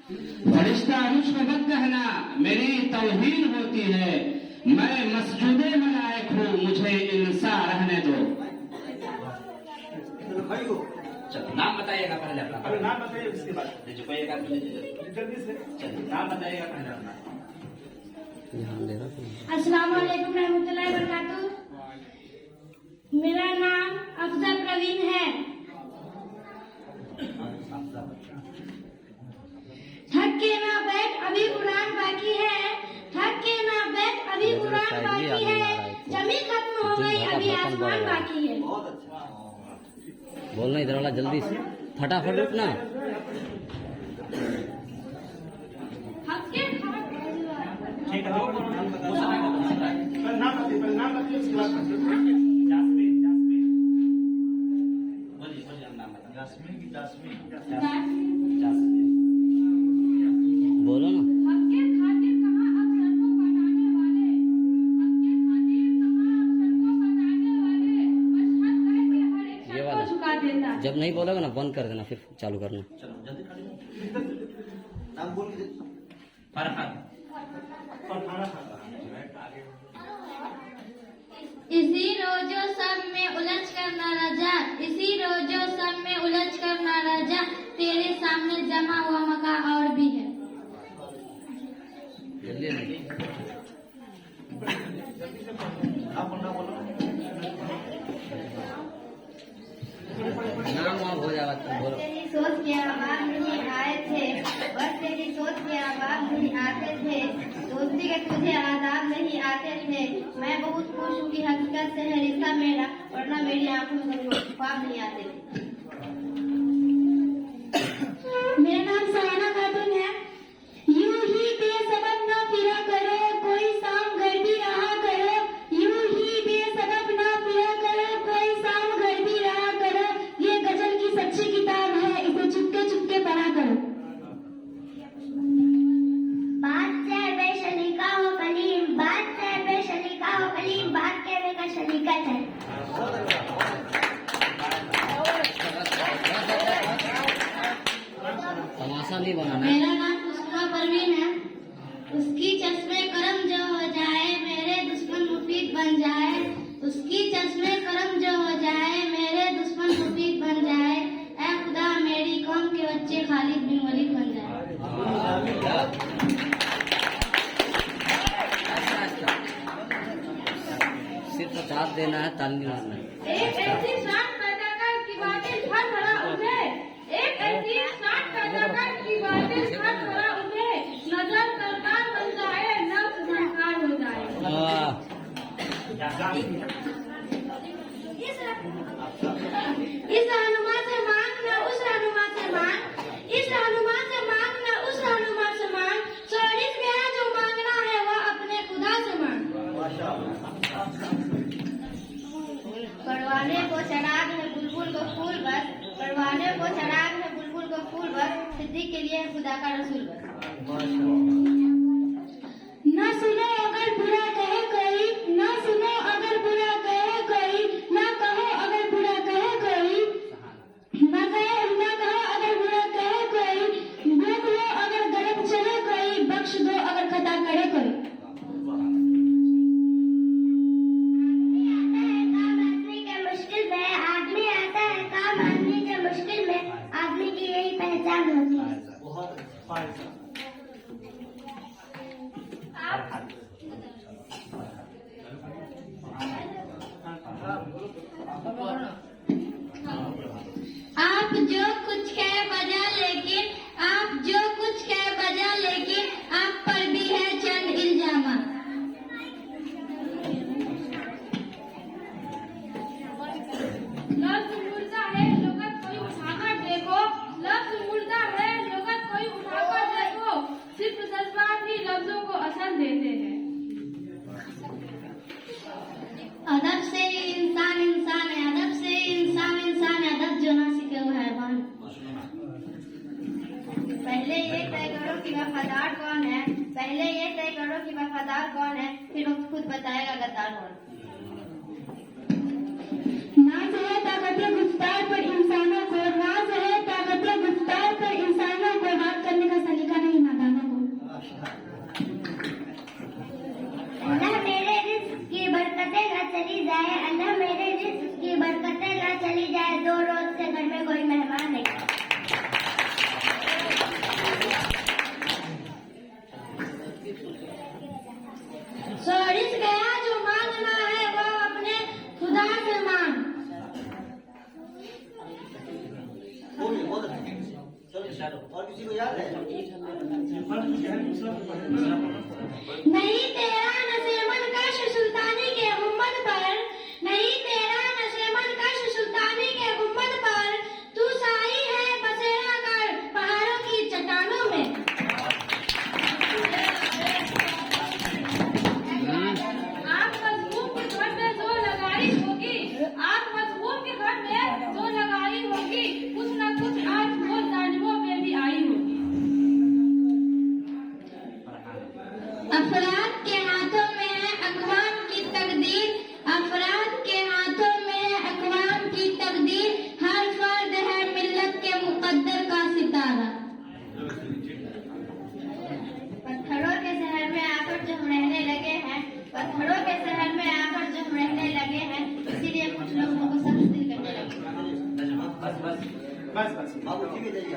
फरिश्ता रुश्क मत कहना, मेरी तौहीन होती है। मैं मस्जिदे मलाइक हूँ, मुझे इंसा रहने दो। चलो नाम बताइएगा पहले अपना। अरे नाम बताइए, उसके बाद चुपइएगा, जल्दी से। चलिए नाम बताइएगा पहले अपना। अस्सलाम वालेकुम रहमतुल्लाहि व बरकातुहू। मेरा नाम अफजा प्रवीण है। थक के ना बैठ, अभी उड़ान बाकी है। थक के ना बैठ, अभी उड़ान बाकी है। जमी खत्म हो गई, अभी आसमान बाकी है। बोलना इधर वाला जल्दी से, फटाफट उठना। ठीक है, नाम बताइए, उसके बाद जास्मीन, जास्मीन बोलिए, बोलिए हम नाम बताइए। जास्मीन की जास्मीन जास्मीन बोलो ना। हक के खातिर कहाँ अब सड़कों पर आने वाले। हक के खातिर कहाँ अब सड़कों पर आने वाले। बस हक कह के हर एक ये शर्त वाला। को झुका देता। जब नहीं बोलोगे ना बंद कर देना, फिर चालू करना। चलो जल्दी खड़ी हो। नाम बोल के फरहान। और खाना खाता इसी रोजो सब में उलझ कर न रजा, इसी रोजो सब में उलझ कर न रजा, तेरे सामने जमा हुआ मका और भी है। जल्दी नहीं। आप बोलना बोलो। नाम वाम हो जाएगा तुम बोलो। तेरी सोच के आवाज नहीं आए थे, बस तेरी सोच के आवाज नहीं आते थे। दोस्ती के तुझे आदाब नहीं आते थे। मैं बहुत खुश हूँ कि हकीकत से है रिश्ता मेरा, वरना मेरी आंखों में ख्वाब नहीं आते थे। मेरा नाम सहाना खातून है। यूं ही बेसबब न फिरा करो, कोई शाम घर भी रहा करो। यूं ही बेसबब न फिरा करो, कोई शाम घर भी रहा करो। ये गजल की सच्ची किताब है, इसे चुपके चुपके पढ़ा करो। बात से बेशलीका हो कलीम, बात से बेशलीका हो कलीम, बात कहने का शरीकत है। तमाशा नहीं बनाना। मेरा नाम उसका परवीन है। उसकी चश्मे करम जो हो जाए, मेरे दुश्मन मुफीद बन जाए। उसकी चश्मे करम जो हो जाए, मेरे दुश्मन मुफीद बन जाए। ऐ खुदा मेरी कौम के बच्चे खालिद बिन वलीद बन जाए। सिर्फ साथ देना है, ताली नहीं मारना है। एक ऐसी शान पैदा कर कि बातें हर भरा उठे। एक ऐसी शान पैदा कर कि बातें हर भरा उठे। नजर सरकार बन जाए, नफ्स संस्कार हो जाए। वाह। इस रहनुमा से मांग न उस रहनुमा से मांग, इस रहनुमा से मांग न उस रहनुमा से मांग। चौरीस में है जो मांगना है वह अपने खुदा से मांग। परवाने को चराग है बुलबुल को फूल बस, परवाने को चराग है बुलबुल को फूल बस, सिद्दीक के लिए खुदा का रसूल बस। न सुनो अगर बुरा कहे कोई, न सुनो अगर बुरा कहे कोई, न कहो अगर बुरा कहे कोई, न कहो अगर बुरा कहे कोई, रोक लो अगर गलत चले कोई, बख्श दो अगर खता करे कोई। आदमी आता है काम आदमी के मुश्किल में, आदमी की यही पहचान होती है। बहुत फायदा। आप जो कुछ कह बजा लेकिन, आप जो कुछ कह बजा लेकिन, आप पर भी है चंद इल्जामा। लफ्ज मुर्दा है लोगत कोई उठाकर देखो, लफ्ज मुर्दा है लोगत कोई उठाकर देखो। सिर्फ जज्बात ही लफ्जों को असर देते हैं। अदब से इंसान इंसान है, अदब से इंसान इंसान है, अदब जो ना सीखे वो हैवान। पहले ये तय करो कि वफादार कौन है, पहले ये तय करो कि वफादार कौन है, फिर वक्त खुद बताएगा गद्दार कौन। नाज है ताकत गुफ्तार पर इंसानों को, नाज है ताकत गुफ्तार पर इंसानों को, बात करने का सलीका नहीं नहीं तेरा नशेमन कश सुल्तानी के गुम्बद पर, नहीं तेरा नशेमन कश सुल्तानी के गुम्बद पर, तू साई है बसेरा कर पहाड़ों की चट्टानों में। आप मजलूम के घर में जो लगाई होगी, आप मजलूम के घर में जो लगाई होगी, कुछ न कुछ आज वो जालिमों में भी आई होगी। अफराद के हाथों में है अक़वाम की तकदीर, अफराद के हाथों में है अक़वाम की तकदीर, हर फर्द है मिल्लत के मुक़द्दर का सितारा। पत्थरों के शहर में आकर जो हम रहने लगे हैं, पत्थरों के शहर में आकर जो हम रहने लगे हैं, इसीलिए कुछ लोगों को सख्त दिल करने लगे। बस बस बस बस आप उसी में जाइए।